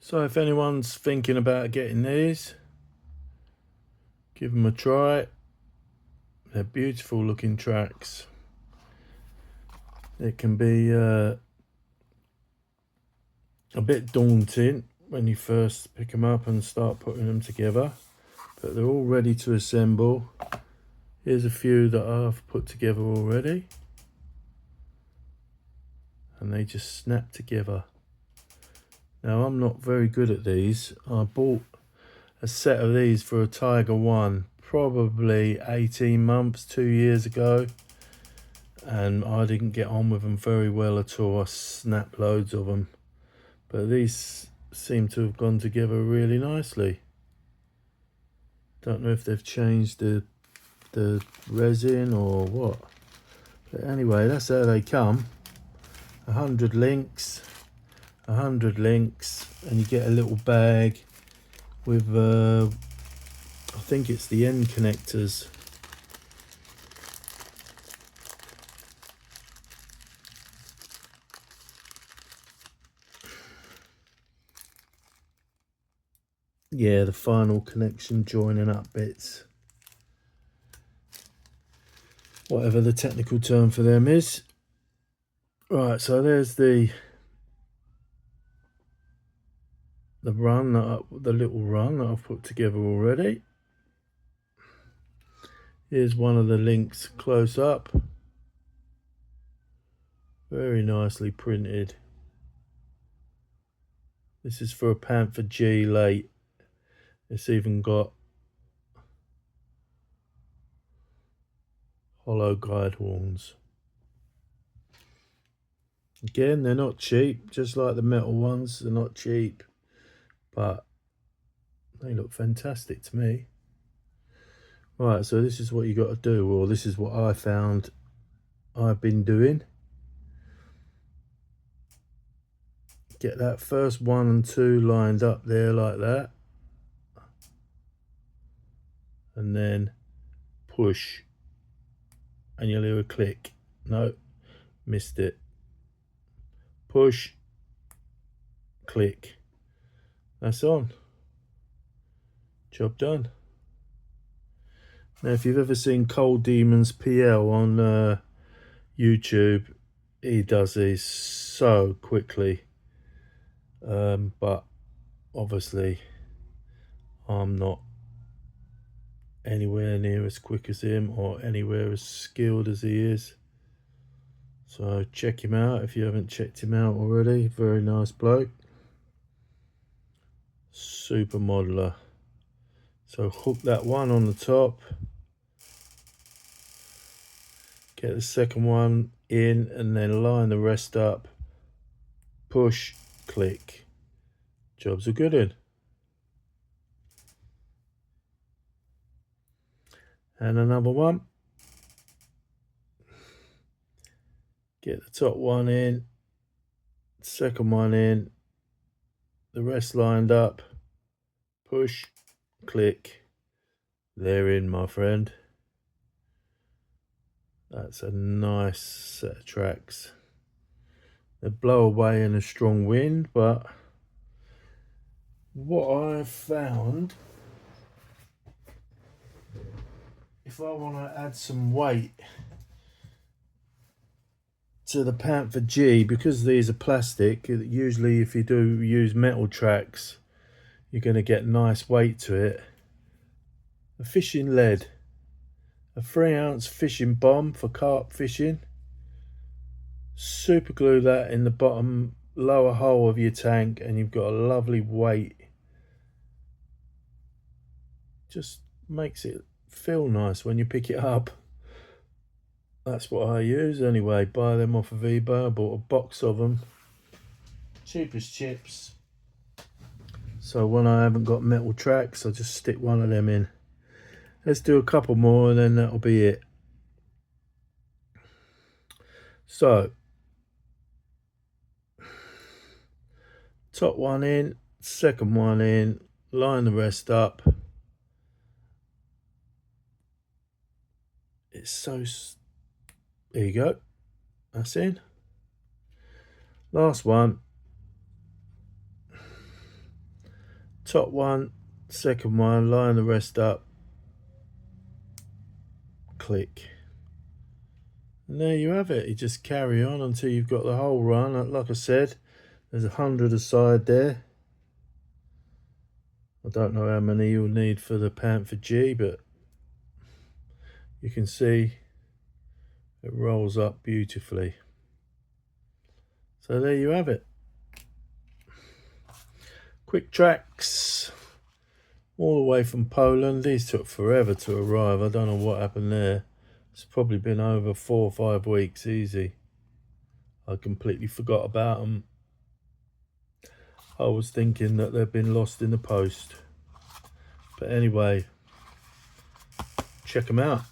So if anyone's thinking about getting these, give them a try. They're beautiful looking tracks. It can be a bit daunting when you first pick them up and start putting them together, but they're all ready to assemble. Here's a few that I've put together already, and they just snap together. Now I'm not very good at these. I bought a set of these for a Tiger One probably 18 months, 2 years ago, and I didn't get on with them very well at all. I snapped loads of them, but these seem to have gone together really nicely. Don't know if they've changed the resin or what, but anyway, that's how they come. 100 links, and you get a little bag with I think it's the end connectors. Yeah, the final connection joining up bits, whatever the technical term for them is. Right, so there's the run the little run that I've put together already. Here's one of the links close up, very nicely printed. This is for a Panther G Late. It's even got hollow guide horns. Again, they're not cheap, just like the metal ones. They're not cheap, but they look fantastic to me. Right, so this is what you got to do, or this is what I found I've been doing. Get that first 1 and 2 lined up there like that, and then push, and you'll hear a click. No, missed it. Push, click. That's on. Job done. Now, if you've ever seen Cold Demons PL on YouTube, he does these so quickly, but obviously I'm not anywhere near as quick as him or anywhere as skilled as he is. So check him out if you haven't checked him out already. Very nice bloke. Super modeler. So hook that one on the top. Get the second one in and then line the rest up. Push, click. Job's a good one. And another one. Get the top one in, second one in, the rest lined up. Push, click. They're in, my friend. That's a nice set of tracks. They blow away in a strong wind, but what I've found, if I want to add some weight to the Panther G, because these are plastic, usually if you do use metal tracks, you're going to get nice weight to it. A fishing lead, a 3-ounce fishing bomb for carp fishing. Super glue that in the bottom lower hole of your tank, and you've got a lovely weight. Just makes it feel nice when you pick it up. That's what I use anyway. Buy them off of eBay. I bought a box of them, cheap as chips. So when I haven't got metal tracks, I just stick one of them in. Let's do a couple more and then that'll be it. So top one in, second one in, line the rest up. It's so, there you go, that's in. Last one. top one, second one, line the rest up, click, and there you have it. You just carry on until you've got the whole run. Like I said, there's 100 aside there. I don't know how many you'll need for the Panther G, but you can see it rolls up beautifully. So there you have it. Quick tracks all the way from Poland. These took forever to arrive. I don't know what happened there. It's probably been over 4 or 5 weeks easy. I completely forgot about them. I was thinking that they'd been lost in the post. But anyway, check them out.